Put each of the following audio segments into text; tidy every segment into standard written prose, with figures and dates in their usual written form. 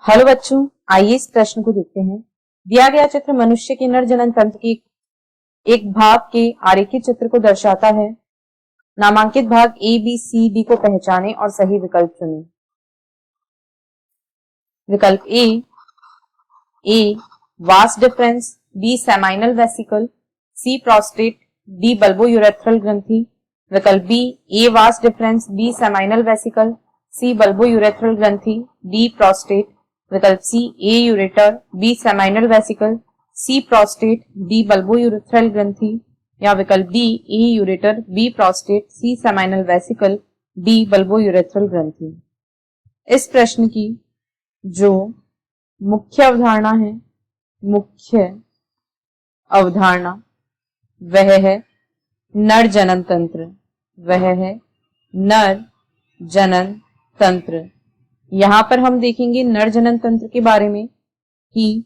Hello बच्चों, आइए इस प्रश्न को देखते हैं। दिया गया चित्र मनुष्य के नर जनन तंत्र की एक भाग के आरेखित चित्र को दर्शाता है। नामांकित भाग ए बी सी डी को पहचानें और सही विकल्प चुनें। विकल्प A vas deferens, B seminal vesicle, C prostate, D bulbourethral ग्रंथि। विकल्प B A vas deferens, B seminal vesicle, C bulbourethral ग्रंथि, डी प्रोस्टेट। विकल्प C A ureter, B seminal vesicle, C prostate, D bulbourethral ग्रंथि। या विकल्प D A ureter, B prostate, C seminal vesicle, D bulbourethral ग्रंथि। इस प्रश्न की जो मुख्य अवधारणा है, वह है नर जनन तंत्र। यहां पर हम देखेंगे नर जनन तंत्र के बारे में कि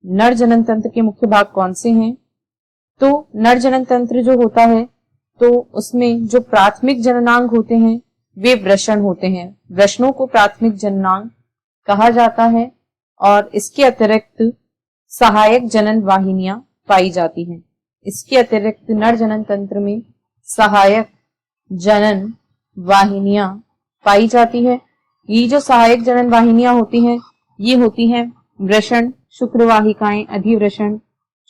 नर जनन तंत्र के मुख्य भाग कौन से हैं। तो नर जनन तंत्र जो होता है तो उसमें जो प्राथमिक जननांग होते हैं वे वृषण होते हैं। वृषणों को प्राथमिक जननांग कहा जाता है और इसके अतिरिक्त सहायक जनन वाहिनियां पाई जाती हैं। इसके अतिरिक्त नर जनन तंत्र में सहायक जनन वाहिनियां पाई जाती है। ये जो सहायक जनन वाहिनियां होती हैं ये होती हैं वृषण, शुक्रवाहिकाएं, अधिवृषण,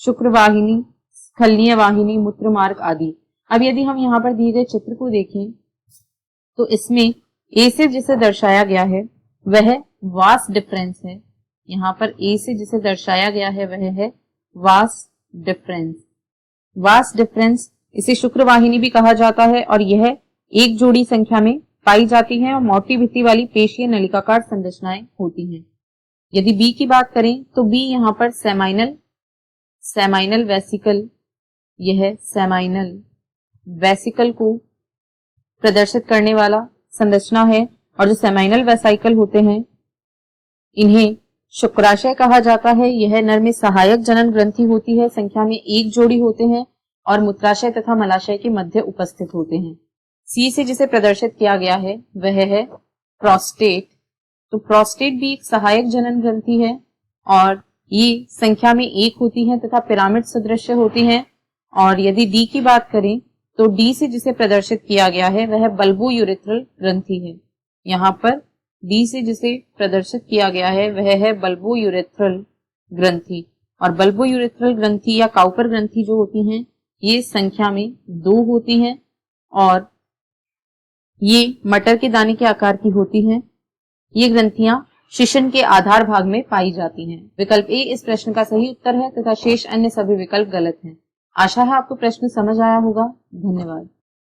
शुक्रवाहिनी, स्खलनीय वाहिनी, मूत्रमार्ग आदि। अब यदि हम यहाँ पर दिए गए चित्र को देखें तो इसमें ए से जिसे दर्शाया गया है वह वास डिफरेंस है। यहाँ पर ए से जिसे दर्शाया गया है वह है वास डिफरेंस। वास डिफरेंस इसे शुक्रवाहिनी भी कहा जाता है और यह एक जोड़ी संख्या में पाई जाती है और मोटी भित्ति वाली पेशीय नलिकाकार संरचनाएं होती हैं। यदि बी की बात करें तो बी यहाँ पर सेमाइनल वेसिकल, यह सेमाइनल वेसिकल को प्रदर्शित करने वाला संरचना है और जो सेमाइनल वेसिकल होते हैं इन्हें शुक्राशय कहा जाता है। यह नर में सहायक जनन ग्रंथि होती है, संख्या में एक जोड़ी होते हैं और मूत्राशय तथा मलाशय के मध्य उपस्थित होते हैं। सी से जिसे प्रदर्शित किया गया है वह है प्रोस्टेट। तो प्रोस्टेट भी एक सहायक जनन ग्रंथि है और ये संख्या में एक होती है तथा पिरामिड सदृश होती हैं। और यदि डी की बात करें तो डी से जिसे प्रदर्शित किया गया है वह बल्बोयूरेथ्रल ग्रंथि है। यहाँ पर डी से जिसे प्रदर्शित किया गया है वह है बल्बोयूरेथ्रल ग्रंथि। और बल्बोयूरेथ्रल ग्रंथि या काउपर ग्रंथि जो होती हैं ये संख्या में 2 होती हैं और ये मटर के दाने के आकार की होती हैं। ये ग्रंथियां शिशन के आधार भाग में पाई जाती हैं। विकल्प ए इस प्रश्न का सही उत्तर है तथा शेष अन्य सभी विकल्प गलत हैं। आशा है आपको प्रश्न समझ आया होगा। धन्यवाद।